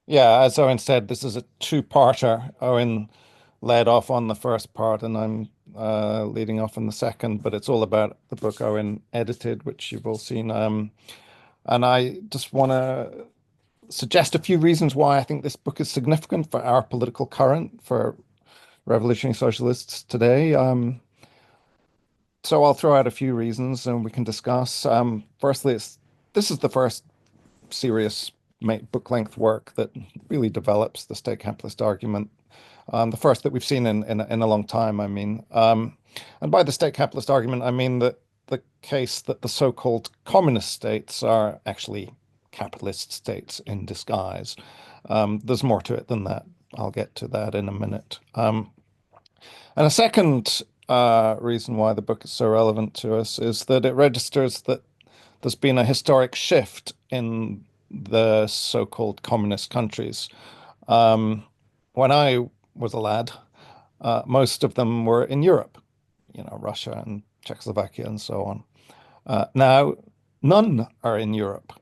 Yeah, as Owen said, this is a two-parter. Owen led off on the first part, and I'm leading off on the second, but it's all about the book Owen edited, which you've all seen. And I just want to suggest a few reasons why I think this book is significant for our political current, for revolutionary socialists today. So I'll throw out a few reasons and we can discuss. Firstly, this is the first serious book-length work that really develops the state capitalist argument. The first that we've seen in a long time, I mean. And by the state capitalist argument, I mean that the case that the so-called communist states are actually capitalist states in disguise. There's more to it than that. I'll get to that in a minute. And a second reason why the book is so relevant to us is that it registers that there's been a historic shift in the so-called communist countries. Um, when I was a lad, most of them were in Europe, Russia and Czechoslovakia and so on. Now, none are in Europe.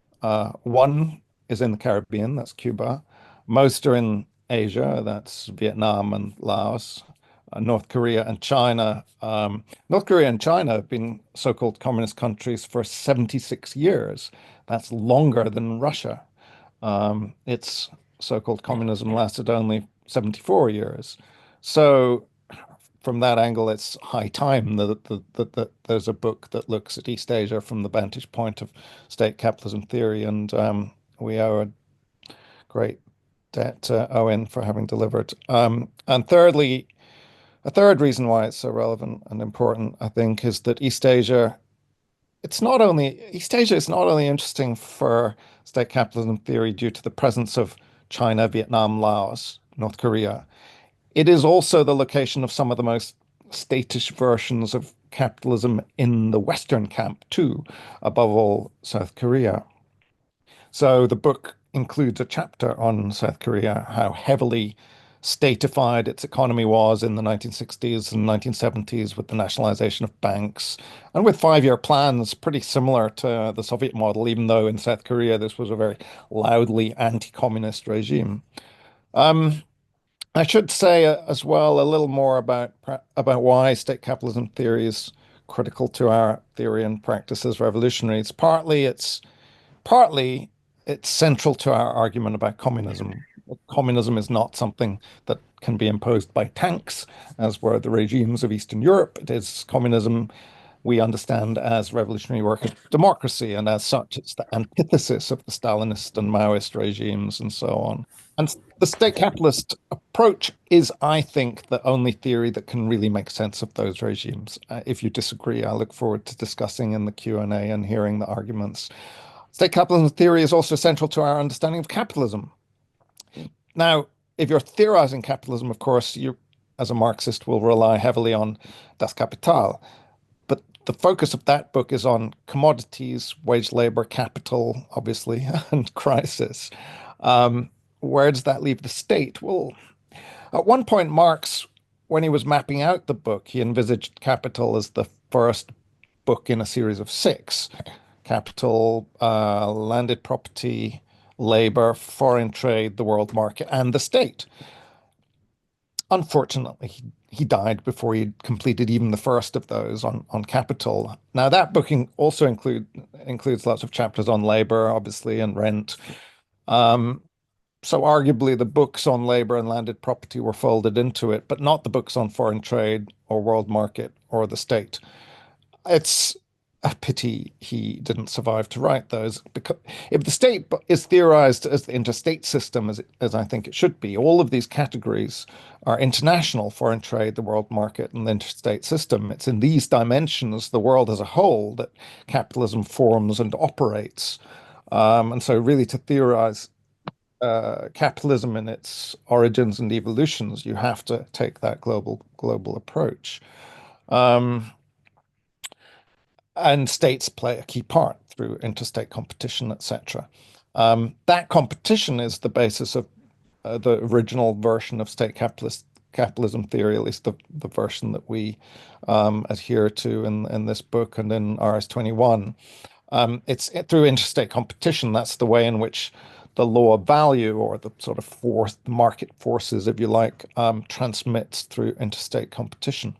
One is in the Caribbean, that's Cuba. Most are in Asia, that's Vietnam and Laos. North Korea and China. North Korea and China have been so-called communist countries for 76 years. That's longer than Russia. Its so-called communism lasted only 74 years. So from that angle, it's high time that there's a book that looks at East Asia from the vantage point of state capitalism theory. And we owe a great debt to Owen for having delivered. And thirdly, a third reason why it's so relevant and important, I think, is that East Asia is not only interesting for state capitalism theory due to the presence of China, Vietnam, Laos, North Korea. It is also the location of some of the most statish versions of capitalism in the Western camp, too, above all, South Korea. So the book includes a chapter on South Korea, how heavily statified its economy was in the 1960s and 1970s with the nationalization of banks and with five-year plans pretty similar to the Soviet model, even though in South Korea this was a very loudly anti-communist regime. Um, I should say as well a little more about why state capitalism theory is critical to our theory and practice as revolutionaries. Partly, it's central to our argument about communism. Communism is not something that can be imposed by tanks, as were the regimes of Eastern Europe. It is communism we understand as revolutionary work of democracy, and as such, it's the antithesis of the Stalinist and Maoist regimes and so on. And the state capitalist approach is, I think, the only theory that can really make sense of those regimes. If you disagree, I look forward to discussing in the Q&A and hearing the arguments. State capitalism theory is also central to our understanding of capitalism. Now, if you're theorizing capitalism, of course, you, as a Marxist, will rely heavily on Das Kapital. But the focus of that book is on commodities, wage labor, capital, obviously, and crisis. Um, where does that leave the state? Well, at one point, Marx, when he was mapping out the book, he envisaged capital as the first book in a series of six. Capital, landed property, labor, foreign trade, the world market, and the state. Unfortunately, he died before he'd completed even the first of those on capital. Now, that book also includes lots of chapters on labor, obviously, and rent. Um, so arguably the books on labor and landed property were folded into it, but not the books on foreign trade or world market or the state. It's a pity he didn't survive to write those, because if the state is theorized as the interstate system, as I think it should be, all of these categories are international: foreign trade, the world market, and the interstate system. It's in these dimensions, the world as a whole, that capitalism forms and operates. And so really to theorize capitalism in its origins and evolutions, you have to take that global approach. Um, and states play a key part through interstate competition, etc. That competition is the basis of the original version of state capitalism theory, at least the version that we adhere to in this book and in RS21. It's through interstate competition. That's the way in which the law of value, or the sort of force, market forces, if you like, transmits through interstate competition.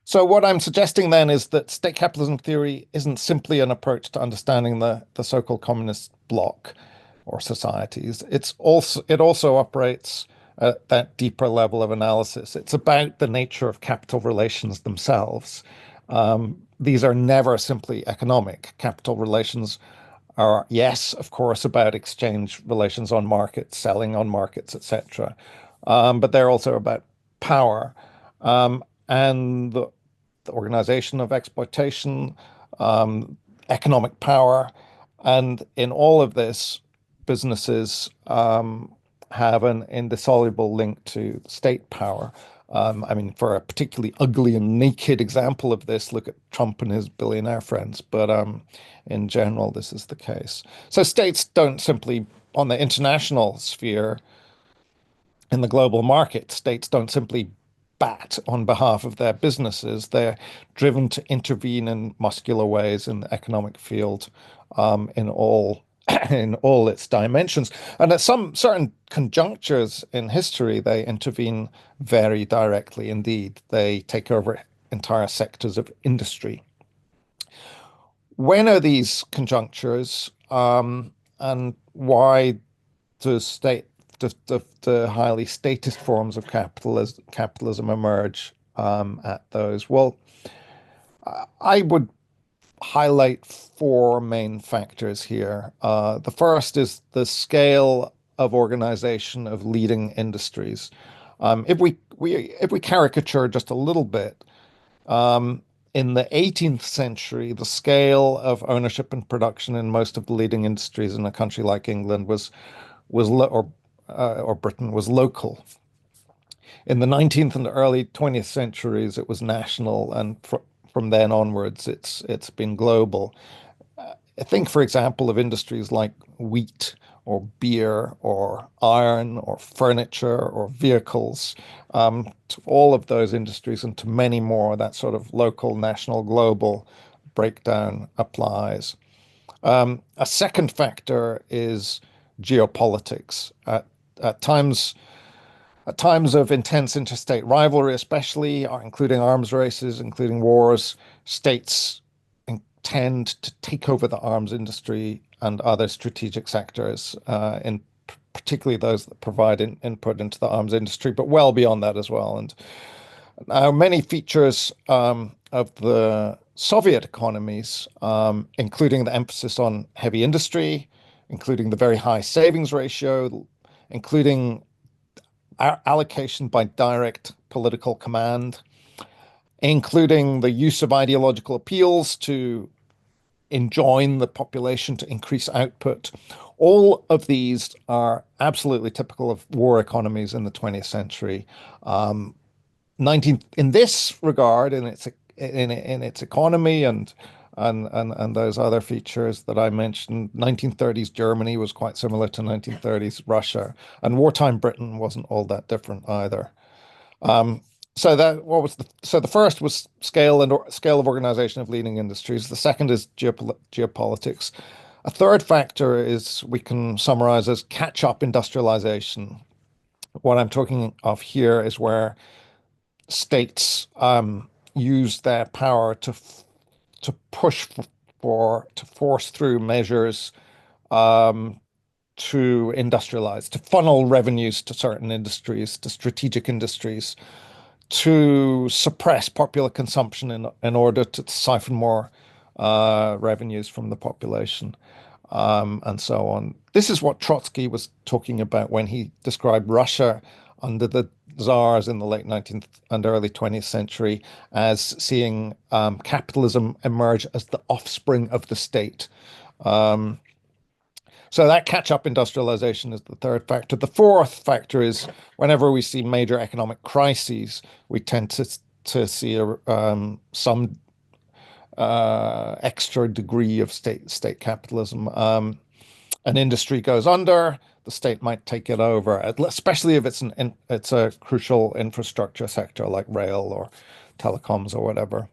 So what I'm suggesting then is that state capitalism theory isn't simply an approach to understanding the so-called communist bloc or societies. It also operates at that deeper level of analysis. It's about the nature of capital relations themselves. These are never simply economic. Capital relations are, yes, of course, about exchange relations on markets, selling on markets, etc. But they're also about power, and the organization of exploitation, economic power. And in all of this, businesses have an indissoluble link to state power. I mean, for a particularly ugly and naked example of this, look at Trump and his billionaire friends. But in general, this is the case. So states don't simply, on the international sphere, in the global market, states don't simply bat on behalf of their businesses. They're driven to intervene in muscular ways in the economic field, in all in all its dimensions. And at some certain conjunctures in history, they intervene very directly indeed. They take over entire sectors of industry. When are these conjunctures, and why does the highly statist forms of capitalism emerge at those? Well, I would highlight four main factors here. The first is the scale of organization of leading industries. If we caricature just a little bit, in the 18th century, the scale of ownership and production in most of the leading industries in a country like England or Britain was local. In the 19th and early 20th centuries, it was national, and from then onwards, it's been global. I think, for example, of industries like wheat or beer or iron or furniture or vehicles. To all of those industries and to many more, that sort of local, national, global breakdown applies. A second factor is geopolitics. At times at times of intense interstate rivalry, especially, including arms races, including wars, states tend to take over the arms industry and other strategic sectors, in particularly those that provide input into the arms industry, but well beyond that as well. And now many features of the Soviet economies, including the emphasis on heavy industry, including the very high savings ratio, including allocation by direct political command, including the use of ideological appeals to enjoin the population to increase output. All of these are absolutely typical of war economies in the 20th century. 19 in this regard, in its economy and those other features that I mentioned, 1930s Germany was quite similar to 1930s Russia, and wartime Britain wasn't all that different either. So the first was scale of organization of leading industries. The second is geopolitics. A third factor is we can summarize as catch-up industrialization. What I'm talking of here is where states use their power to push to force through measures to industrialize, to funnel revenues to certain industries, to strategic industries, to suppress popular consumption in order to siphon more revenues from the population, and so on. This is what Trotsky was talking about when he described Russia under the czars in the late 19th and early 20th century as seeing capitalism emerge as the offspring of the state. So that catch-up industrialization is the third factor. The fourth factor is whenever we see major economic crises, we tend to see some extra degree of state capitalism. An industry goes under, the state might take it over, especially if it's a crucial infrastructure sector like rail or telecoms or whatever.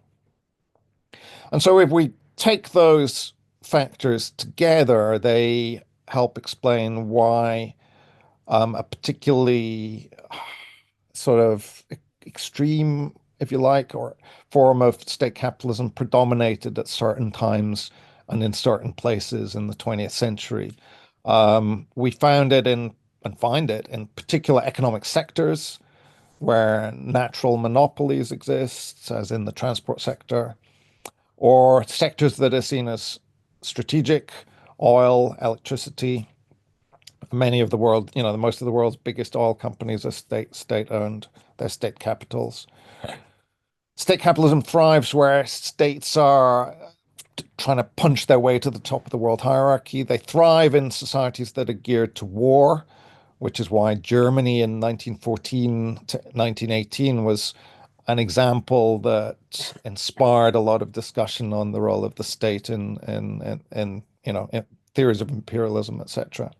And so if we take those factors together, they help explain why a particularly sort of extreme, if you like, or form of state capitalism predominated at certain times and in certain places in the 20th century. We found it in and find it in particular economic sectors where natural monopolies exist, as in the transport sector, or sectors that are seen as strategic, oil, electricity. Many of the world, the most of the world's biggest oil companies are state owned. They're state capitals. State capitalism thrives where states are trying to punch their way to the top of the world hierarchy. They thrive in societies that are geared to war, which is why Germany in 1914 to 1918 was an example that inspired a lot of discussion on the role of the state in theories of imperialism, etc.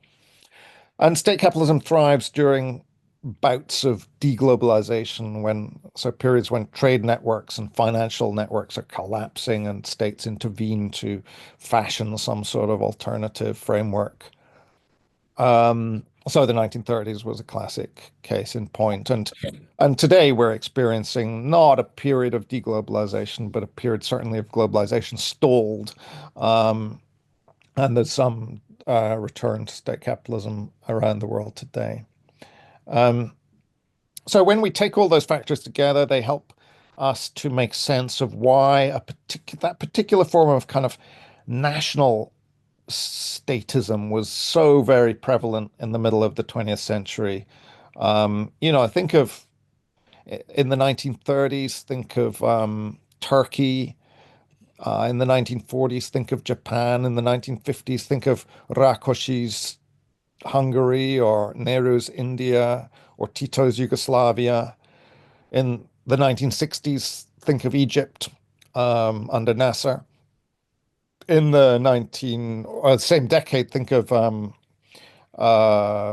And state capitalism thrives during bouts of deglobalization periods when trade networks and financial networks are collapsing and states intervene to fashion some sort of alternative framework. So the 1930s was a classic case in point. And today we're experiencing not a period of deglobalization, but a period certainly of globalization stalled. Um, and there's some return to state capitalism around the world today. Um, so when we take all those factors together, they help us to make sense of why that particular form of kind of national statism was so very prevalent in the middle of the 20th century. I think of in the 1930s, think of Turkey. In the 1940s, think of Japan. In the 1950s, think of Rákosi's Hungary or Nehru's India or Tito's Yugoslavia. In the 1960s, think of Egypt under Nasser. In the same decade, think of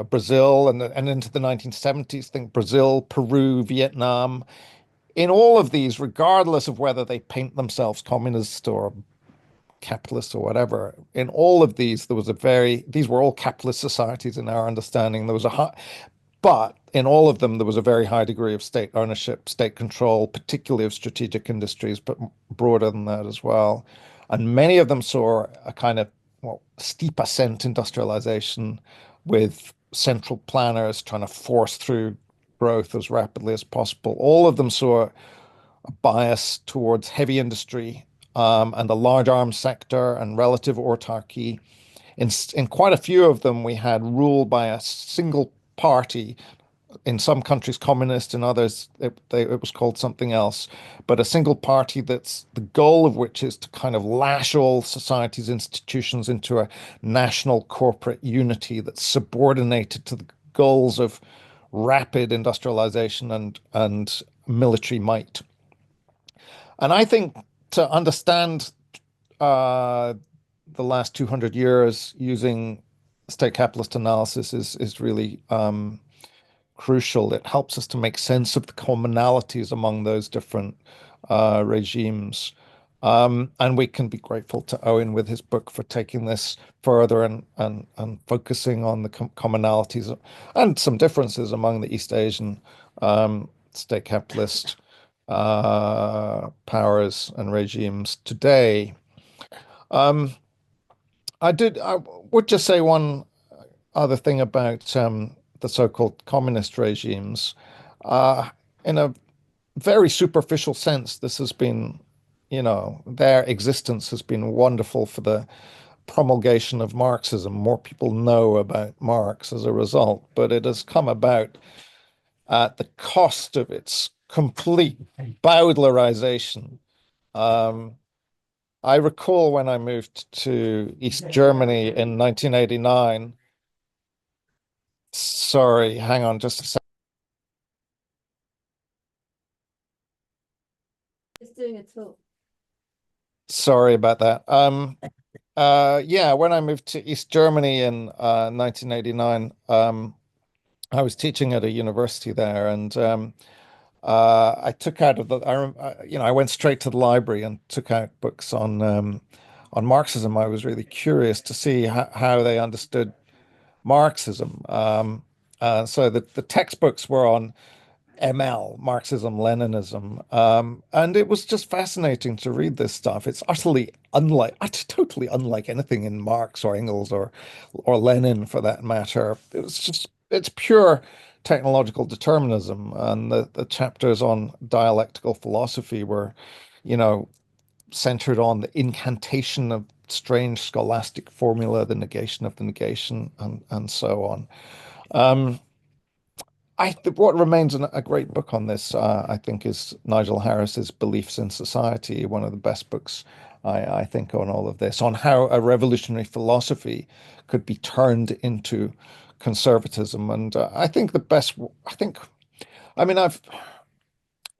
Brazil, and into the 1970s, think Brazil, Peru, Vietnam. In all of these, regardless of whether they paint themselves communist or capitalist or whatever, in all of these, these were all capitalist societies in our understanding. But in all of them, there was a very high degree of state ownership, state control, particularly of strategic industries, but broader than that as well. And many of them saw a kind of steep ascent industrialization with central planners trying to force through growth as rapidly as possible. All of them saw a bias towards heavy industry and a large arms sector and relative autarky. In quite a few of them, we had rule by a single party. In some countries, communist, in others, it was called something else. But a single party that's the goal of which is to kind of lash all society's institutions into a national corporate unity that's subordinated to the goals of rapid industrialization and military might. And I think to understand uh, the last 200 years using state capitalist analysis is really crucial. It helps us to make sense of the commonalities among those different regimes. And we can be grateful to Owen with his book for taking this further and focusing on the commonalities and some differences among the East Asian state capitalist powers and regimes today. Um, I would just say one other thing about the so-called communist regimes. In a very superficial sense, this has been, their existence has been wonderful for the promulgation of Marxism. More people know about Marx as a result, but it has come about at the cost of its complete bowdlerization. Um, I recall when I moved to East Germany in 1989. Sorry, hang on just a second. It's doing it too. Sorry about that. Yeah, when I moved to East Germany in 1989, I was teaching at a university there, and I took out of the, I went straight to the library and took out books on Marxism. I was really curious to see how they understood Marxism. So the textbooks were on ML, Marxism, Leninism. And it was just fascinating to read this stuff. It's totally unlike anything in Marx or Engels or Lenin for that matter. It's pure technological determinism. And the chapters on dialectical philosophy were, you know, centered on the incantation of strange scholastic formula, the negation of the negation, and so on. Um, what remains a great book on this, I think, is Nigel Harris's Beliefs in Society, one of the best books I think on all of this, on how a revolutionary philosophy could be turned into conservatism. And I think, I mean,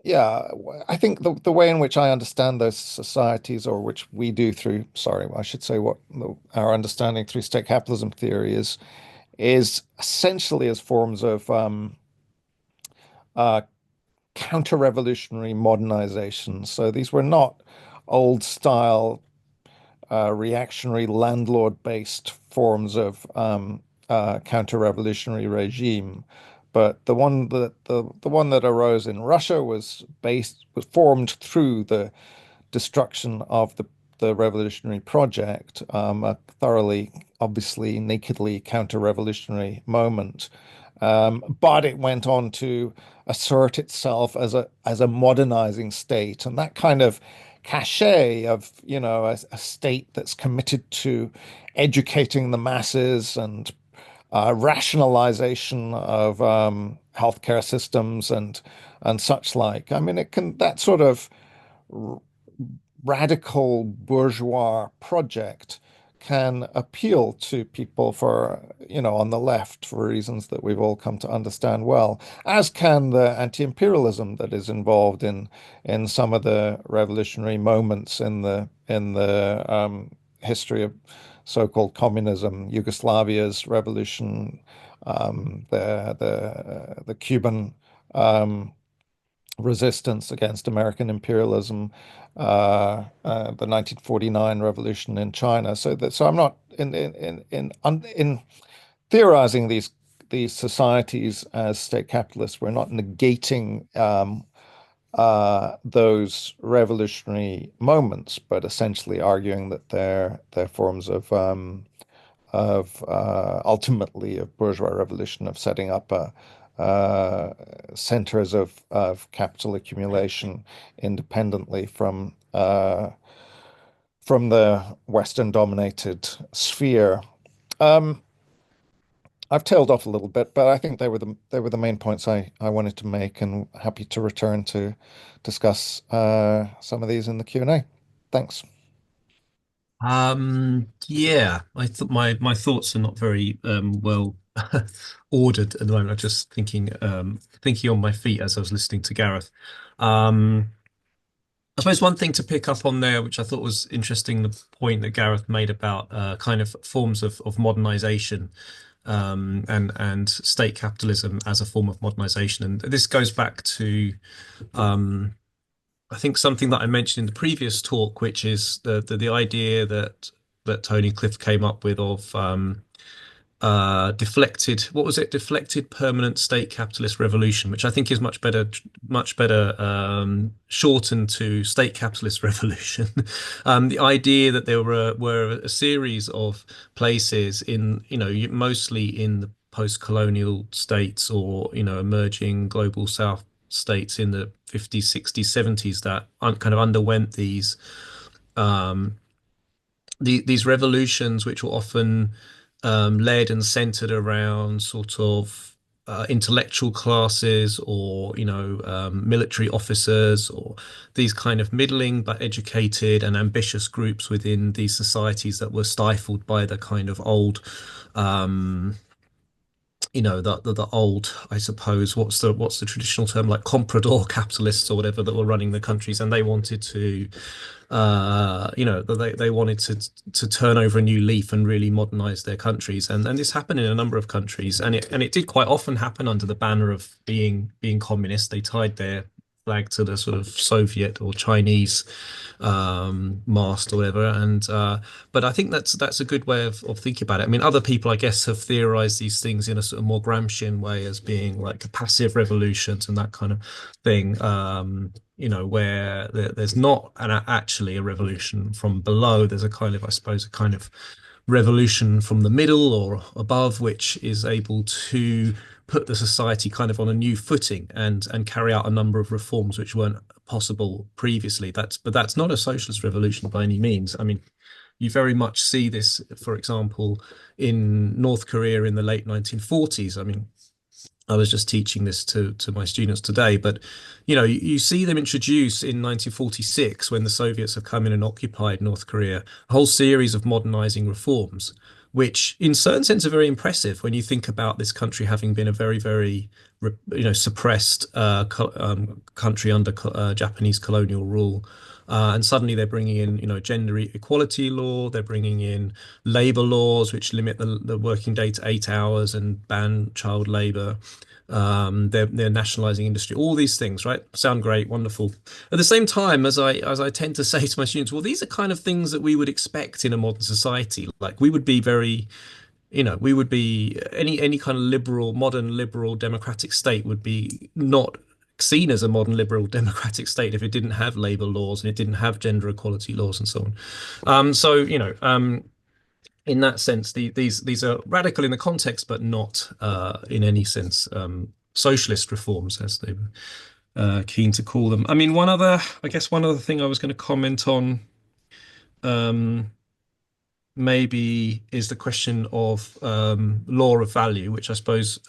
yeah, I think the way in which I understand those societies, or which we do through, sorry, I should say our understanding through state capitalism theory is essentially as forms of uh, counter-revolutionary modernization. So these were not old style reactionary landlord-based forms of counter-revolutionary regime. But the one that arose in Russia was formed through the destruction of the revolutionary project, a thoroughly, obviously, nakedly counter-revolutionary moment. But it went on to assert itself as a modernizing state, and that kind of cachet of, you know, a state that's committed to educating the masses and rationalization of healthcare systems and such like. I mean, it can that sort of radical bourgeois project can appeal to people for, you know, on the left for reasons that we've all come to understand well, as can the anti-imperialism that is involved in some of the revolutionary moments in the history of so-called communism, Yugoslavia's revolution, the Cuban resistance against American imperialism, the 1949 revolution in China. So I'm not in theorizing these societies as state capitalists. We're not negating those revolutionary moments, but essentially arguing that they're forms of ultimately of bourgeois revolution, of setting up centers of capital accumulation independently from the Western dominated sphere. Um, I've tailed off a little bit, but I think they were the main points I wanted to make, and happy to return to discuss some of these in the Q&A. Thanks. Yeah, I thought my thoughts are not very well ordered at the moment. I'm just thinking on my feet as I was listening to Gareth. Um, I suppose one thing to pick up on there, which I thought was interesting, the point that Gareth made about kind of forms of modernization, and state capitalism as a form of modernization. And this goes back to um, I think something that I mentioned in the previous talk, which is the idea that Tony Cliff came up with of deflected, what was it? Deflected permanent state capitalist revolution, which I think is much better shortened to state capitalist revolution. The idea that there were a series of places in, you know, mostly in the post-colonial states, or, you know, emerging global South states in the 50s, 60s, 70s, that kind of underwent um, these revolutions, which were often led and centered around sort of intellectual classes, or, you know, military officers, or these kind of middling but educated and ambitious groups within these societies that were stifled by the kind of old um, you know, the old, I suppose, what's the traditional term, like comprador capitalists or whatever, that were running the countries, and they wanted to you know, they wanted to turn over a new leaf and really modernize their countries. And this happened in a number of countries, and it did quite often happen under the banner of being communist. They tied flag to the sort of Soviet or Chinese mast or whatever. And but I think that's a good way of thinking about it. I mean, other people, I guess, have theorized these things in a sort of more Gramscian way as being like passive revolutions and that kind of thing. Where there's not actually a revolution from below. There's a kind of, I suppose, a kind of revolution from the middle or above, which is able to put the society kind of on a new footing and carry out a number of reforms which weren't possible previously. That's not a socialist revolution by any means. I mean, you very much see this, for example, in North Korea in the late 1940s. I mean, I was just teaching this to my students today, but you see them introduce in 1946 when the Soviets have come in and occupied North Korea, a whole series of modernizing reforms, which in certain sense are very impressive when you think about this country having been a very, very, suppressed country under Japanese colonial rule. And suddenly they're bringing in, gender equality law. They're bringing in labor laws, which limit the working day to 8 hours and ban child labor. They're nationalizing industry. All these things, right? Sound great, wonderful. At the same time, as I tend to say to my students, well, these are kind of things that we would expect in a modern society. Like we would be very, we would be any kind of liberal, modern liberal democratic state would be not seen as a modern liberal democratic state if it didn't have labor laws and it didn't have gender equality laws and so on. In that sense, these are radical in the context, but not in any sense socialist reforms, as they were keen to call them. I mean, one other thing I was going to comment on um, maybe is the question of law of value, which I suppose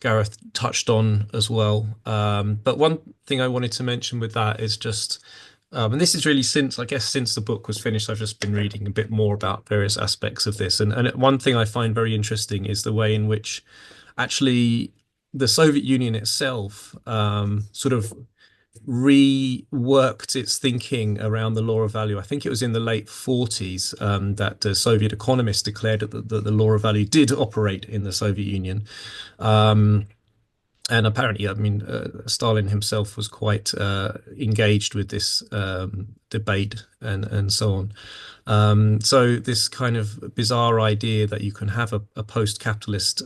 Gareth touched on as well. But one thing I wanted to mention with that is just, and this is really since, I guess, since the book was finished, I've just been reading a bit more about various aspects of this. And one thing I find very interesting is the way in which actually the Soviet Union itself sort of reworked its thinking around the law of value. I think it was in the late 40s that Soviet economists declared that the law of value did operate in the Soviet Union. Um, and apparently, I mean, Stalin himself was quite engaged with this debate and so on. So this kind of bizarre idea that you can have a post-capitalist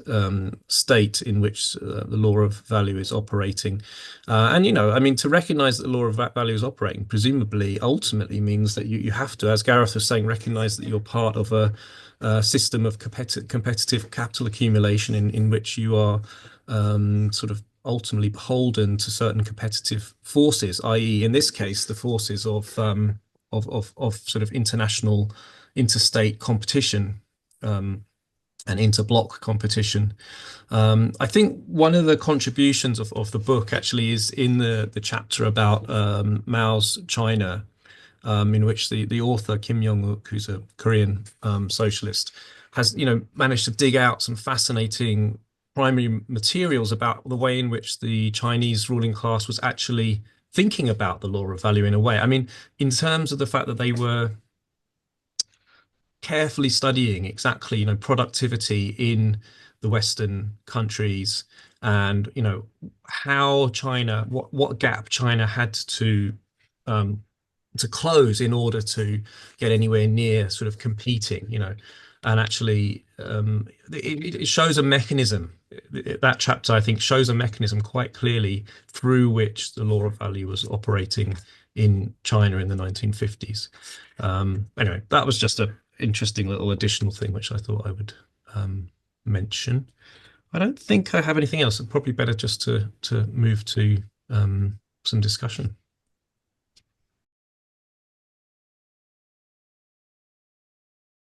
state in which the law of value is operating, and I mean, to recognize that the law of value is operating, presumably, ultimately means that you have to, as Gareth was saying, recognize that you're part of a system of competitive capital accumulation in which you are sort of ultimately beholden to certain competitive forces, i.e., in this case, the forces of sort of international, interstate competition and interblock competition. I think one of the contributions of the book actually is in the chapter about Mao's China, in which the author Kim Jong-uk, who's a Korean socialist, has managed to dig out some fascinating primary materials about the way in which the Chinese ruling class was actually thinking about the law of value in a way. I mean, in terms of the fact that they were carefully studying exactly, productivity in the Western countries and, how China, what gap China had to close in order to get anywhere near sort of competing, and actually it shows a mechanism. That chapter, I think, shows a mechanism quite clearly through which the law of value was operating in China in the 1950s. Anyway, that was just an interesting little additional thing which I thought I would mention. I don't think I have anything else. It's probably better just to move to some discussion.